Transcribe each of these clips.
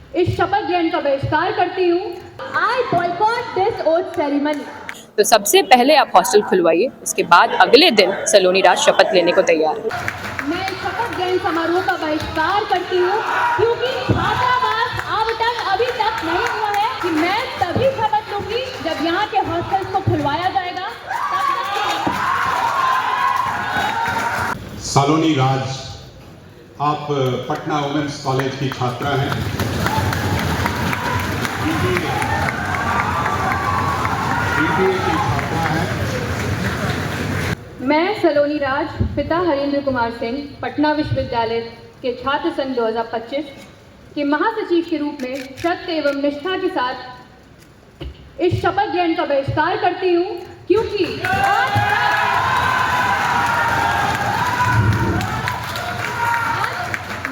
इस शपथ ग्रहण का बहिष्कार करती हूँ। आई बॉयकॉट दिस ओथ सेरेमनी। तो सबसे पहले आप हॉस्टल खुलवाइए, उसके बाद अगले दिन सलोनी राज शपथ लेने को तैयार है। मैं शपथ ग्रहण समारोह का बहिष्कार करती हूँ क्योंकि छात्रावास आवंटन अभी तक नहीं हुआ है कि मैं तभी शपथ लूंगी जब यहाँ के हॉस्टल्स को खुलवाया जाएगा। सलोनी राज, आप पटना वुमेन्स कॉलेज की छात्रा हैं। BBA की छात्रा हैं। मैं सलोनी राज, पिता हरेंद्र कुमार सिंह, पटना विश्वविद्यालय के छात्र संघ 2025 के महासचिव के रूप में सत्य एवं निष्ठा के साथ इस शपथ ग्रहण का बहिष्कार करती हूँ क्योंकि आज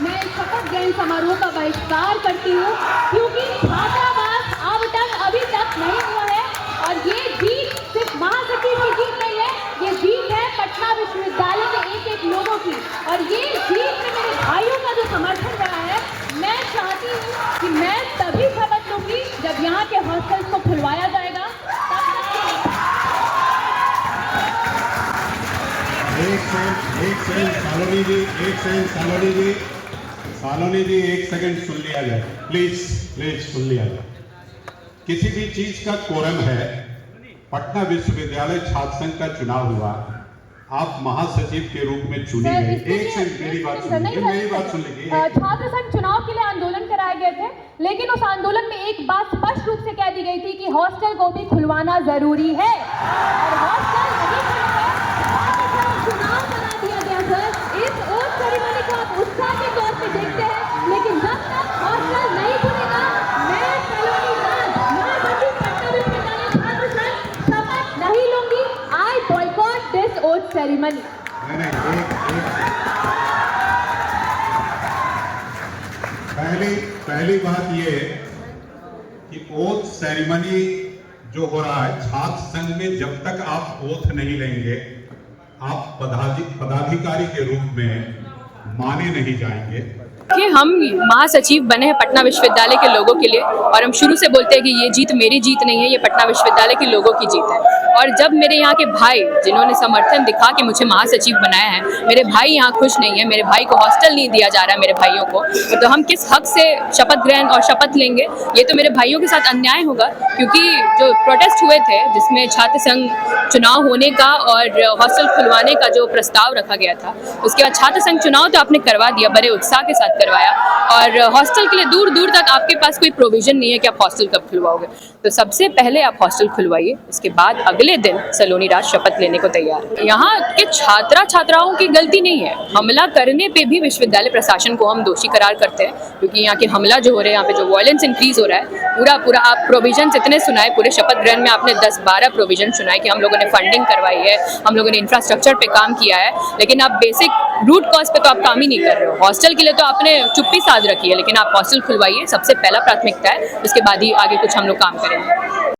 मैं शपथ ग्रहण समारोह का बहिष्कार करती हूँ क्योंकि छात्रावास आवंटन अभी तक नहीं हुआ है और ये जीत सिर्फ महासचिव की जीत नहीं है, ये जीत है पटना विश्वविद्यालय के एक एक लोगों की। और ये जीत में मेरे भाइयों का जो समर्थन रहा है, मैं चाहती हूँ कि मैं तभी शपथ लूंगी जब यहाँ के हॉस्टल्स को खुलवाया जाएगा। सालोनी जी एक सेकंड सुन लिया जाए, प्लीज सुन लिया जाए। किसी भी चीज का कोरम है, पटना विश्वविद्यालय छात्र संघ का चुनाव हुआ, आप महासचिव के रूप में चुनी गई। एक सेकंड मेरी बात सुन लीजिए। छात्र संघ चुनाव के लिए आंदोलन कराए गए थे, लेकिन उस आंदोलन में एक बात स्पष्ट रूप से कह दी गई थी कि हॉस्टल को भी खुलवाना जरूरी है और हॉस्टल नहीं खुला है। चुनाव करा दिया गया सर। इस ओथ सेरेमनी को आप उत्साह के तौर पे देखते हैं, लेकिन जब तक हॉस्टल नहीं खुलेगा, मैं सलोनी राज, महासचिव पटना विश्वविद्यालय छात्र संघ शपथ नहीं लूंगी। आई बॉयकॉट दिस ओथ सेरेमनी। पहली बात ये कि ओथ सेरेमनी जो हो रहा है छात्र संघ में, जब तक आप ओथ नहीं लेंगे, आप पदाधिकारी के रूप में माने नहीं जाएंगे। कि हम महासचिव बने हैं पटना विश्वविद्यालय के लोगों के लिए और हम शुरू से बोलते हैं कि ये जीत मेरी जीत नहीं है, ये पटना विश्वविद्यालय के लोगों की जीत है। और जब मेरे यहाँ के भाई जिन्होंने समर्थन दिखा के मुझे महासचिव बनाया है, मेरे भाई यहाँ खुश नहीं है, मेरे भाई को हॉस्टल नहीं दिया जा रहा है मेरे भाइयों को, तो हम किस हक से शपथ ग्रहण और शपथ लेंगे? ये तो मेरे भाइयों के साथ अन्याय होगा, क्योंकि जो प्रोटेस्ट हुए थे जिसमें छात्र संघ चुनाव होने का और हॉस्टल खुलवाने का जो प्रस्ताव रखा गया था, उसके बाद छात्र संघ चुनाव तो आपने करवा दिया, बड़े उत्साह के साथ करवाया, और हॉस्टल के लिए दूर दूर तक आपके पास कोई प्रोविजन नहीं है कि आप हॉस्टल कब खुलवाओगे। तो सबसे पहले आप हॉस्टल खुलवाइए, उसके बाद अगले दिन सलोनी राज शपथ लेने को तैयार है। यहाँ के छात्राओं की गलती नहीं है, हमला करने पे भी विश्वविद्यालय प्रशासन को हम दोषी करार करते हैं, क्योंकि यहाँ के हमला जो हो रहे हैं, यहाँ पे जो वायलेंस इंक्रीज हो रहा है, पूरा आप प्रोविजन इतने सुनाए, पूरे शपथ ग्रहण में आपने 10-12 प्रोविजन सुनाए कि हम लोगों ने फंडिंग करवाई है, हम लोगों ने इंफ्रास्ट्रक्चर पे काम किया है, लेकिन आप बेसिक रूट कॉज पे तो आप काम ही नहीं कर रहे हो। हॉस्टल के लिए तो आपने चुप्पी साध रखी है, लेकिन आप हॉस्टल खुलवाइए, सबसे पहला प्राथमिकता है, उसके बाद ही आगे कुछ हम लोग काम करेंगे।